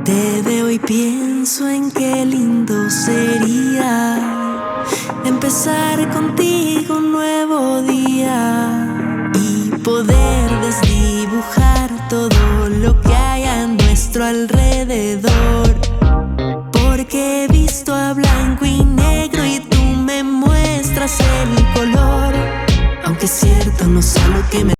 Te veo y pienso en qué lindo sería empezar contigo un nuevo día y poder desdibujar todo lo que hay a nuestro alrededor. Porque he visto a blanco y negro y tú me muestras el color. Aunque es cierto, no sé lo que me